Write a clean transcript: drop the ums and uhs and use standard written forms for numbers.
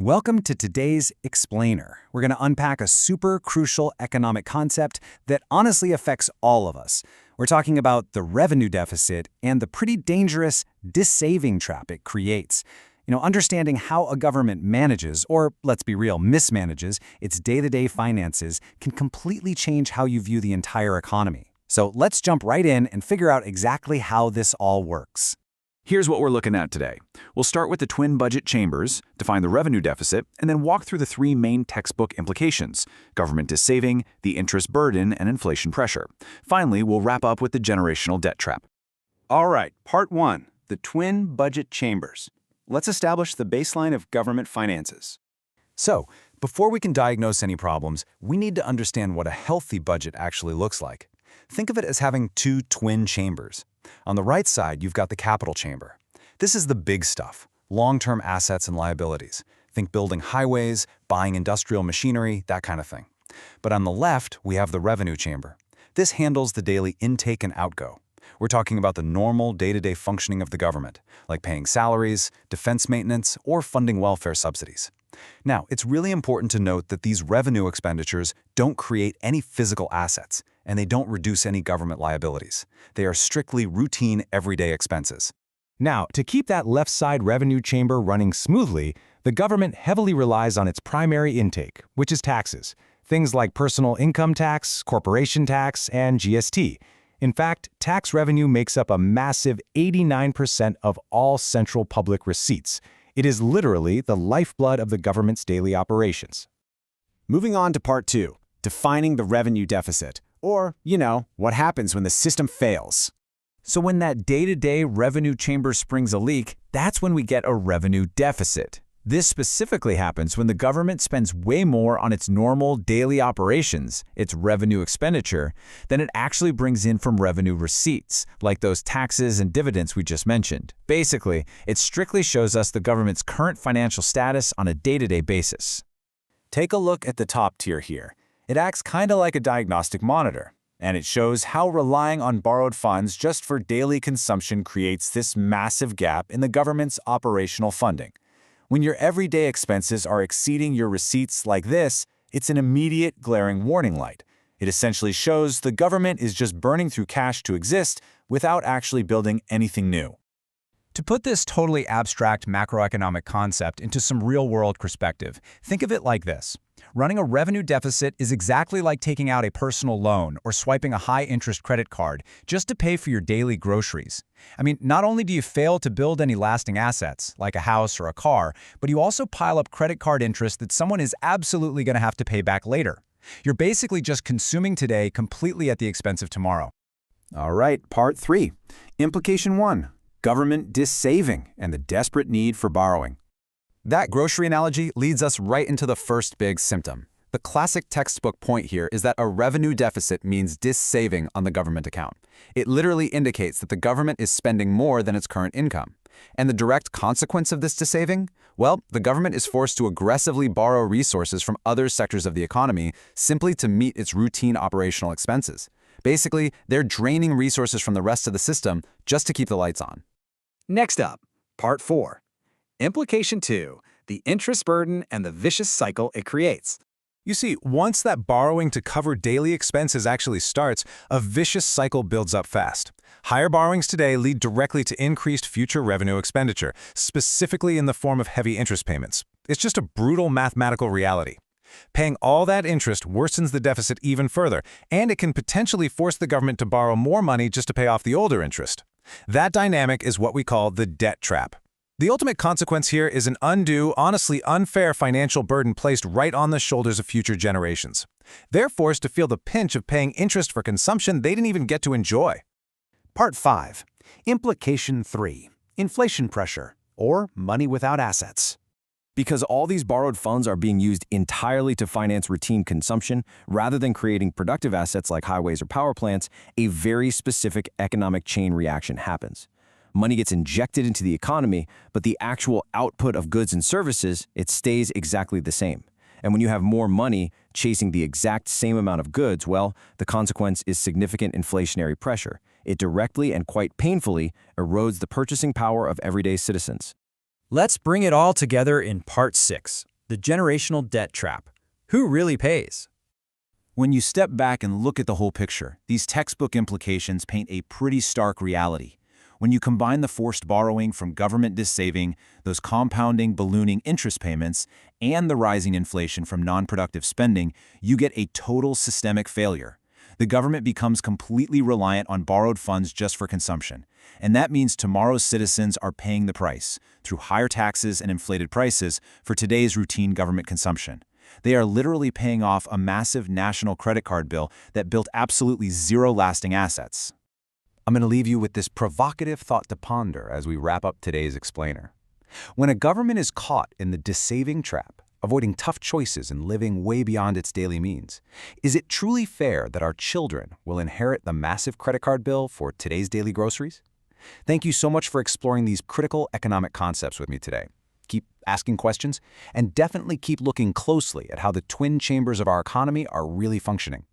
Welcome to today's Explainer. We're going to unpack a super crucial economic concept that honestly affects all of us. We're talking about the revenue deficit and the pretty dangerous dissaving trap it creates. Understanding how a government manages, or let's be real, mismanages, its day-to-day finances can completely change how you view the entire economy. So let's jump right in and figure out exactly how this all works. Here's what we're looking at today. We'll start with the twin budget chambers, define the revenue deficit, and then walk through the three main textbook implications: government dissaving, the interest burden, and inflation pressure. Finally, we'll wrap up with the generational debt trap. All right, part one, the twin budget chambers. Let's establish the baseline of government finances. So, before we can diagnose any problems, we need to understand what a healthy budget actually looks like. Think of it as having two twin chambers. On the right side, you've got the capital chamber. This is the big stuff, long-term assets and liabilities. Think building highways, buying industrial machinery, that kind of thing. But on the left, we have the revenue chamber. This handles the daily intake and outgo. We're talking about the normal day-to-day functioning of the government, like paying salaries, defense maintenance, or funding welfare subsidies. Now, it's really important to note that these revenue expenditures don't create any physical assets, and they don't reduce any government liabilities. They are strictly routine, everyday expenses. Now, to keep that left side revenue chamber running smoothly, the government heavily relies on its primary intake, which is taxes. Things like personal income tax, corporation tax, and GST. In fact, tax revenue makes up a massive 89% of all central public receipts. It is literally the lifeblood of the government's daily operations. Moving on to part two, defining the revenue deficit, or, what happens when the system fails. So when that day-to-day revenue chamber springs a leak, that's when we get a revenue deficit. This specifically happens when the government spends way more on its normal daily operations, its revenue expenditure, than it actually brings in from revenue receipts, like those taxes and dividends we just mentioned. Basically, it strictly shows us the government's current financial status on a day-to-day basis. Take a look at the top tier here. It acts kind of like a diagnostic monitor, and it shows how relying on borrowed funds just for daily consumption creates this massive gap in the government's operational funding. When your everyday expenses are exceeding your receipts like this, it's an immediate, glaring warning light. It essentially shows the government is just burning through cash to exist without actually building anything new. To put this totally abstract macroeconomic concept into some real-world perspective, think of it like this. Running a revenue deficit is exactly like taking out a personal loan or swiping a high-interest credit card just to pay for your daily groceries. Not only do you fail to build any lasting assets, like a house or a car, but you also pile up credit card interest that someone is absolutely going to have to pay back later. You're basically just consuming today completely at the expense of tomorrow. All right, part three. Implication one, government dissaving and the desperate need for borrowing. That grocery analogy leads us right into the first big symptom. The classic textbook point here is that a revenue deficit means dissaving on the government account. It literally indicates that the government is spending more than its current income. And the direct consequence of this dissaving? Well, the government is forced to aggressively borrow resources from other sectors of the economy simply to meet its routine operational expenses. Basically, they're draining resources from the rest of the system just to keep the lights on. Next up, part four. Implication two, the interest burden and the vicious cycle it creates. You see, once that borrowing to cover daily expenses actually starts, a vicious cycle builds up fast. Higher borrowings today lead directly to increased future revenue expenditure, specifically in the form of heavy interest payments. It's just a brutal mathematical reality. Paying all that interest worsens the deficit even further, and it can potentially force the government to borrow more money just to pay off the older interest. That dynamic is what we call the debt trap. The ultimate consequence here is an undue, honestly unfair financial burden placed right on the shoulders of future generations. They're forced to feel the pinch of paying interest for consumption they didn't even get to enjoy. Part five, implication three, inflation pressure, or money without assets. Because all these borrowed funds are being used entirely to finance routine consumption rather than creating productive assets like highways or power plants, a very specific economic chain reaction happens. Money gets injected into the economy, but the actual output of goods and services, it stays exactly the same. And when you have more money chasing the exact same amount of goods, well, the consequence is significant inflationary pressure. It directly and quite painfully erodes the purchasing power of everyday citizens. Let's bring it all together in Part 6, the generational debt trap. Who really pays? When you step back and look at the whole picture, these textbook implications paint a pretty stark reality. When you combine the forced borrowing from government dissaving, those compounding, ballooning interest payments, and the rising inflation from non-productive spending, you get a total systemic failure. The government becomes completely reliant on borrowed funds just for consumption. And that means tomorrow's citizens are paying the price, through higher taxes and inflated prices, for today's routine government consumption. They are literally paying off a massive national credit card bill that built absolutely zero lasting assets. I'm going to leave you with this provocative thought to ponder as we wrap up today's explainer. When a government is caught in the dissaving trap, avoiding tough choices and living way beyond its daily means, is it truly fair that our children will inherit the massive credit card bill for today's daily groceries? Thank you so much for exploring these critical economic concepts with me today. Keep asking questions, and definitely keep looking closely at how the twin chambers of our economy are really functioning.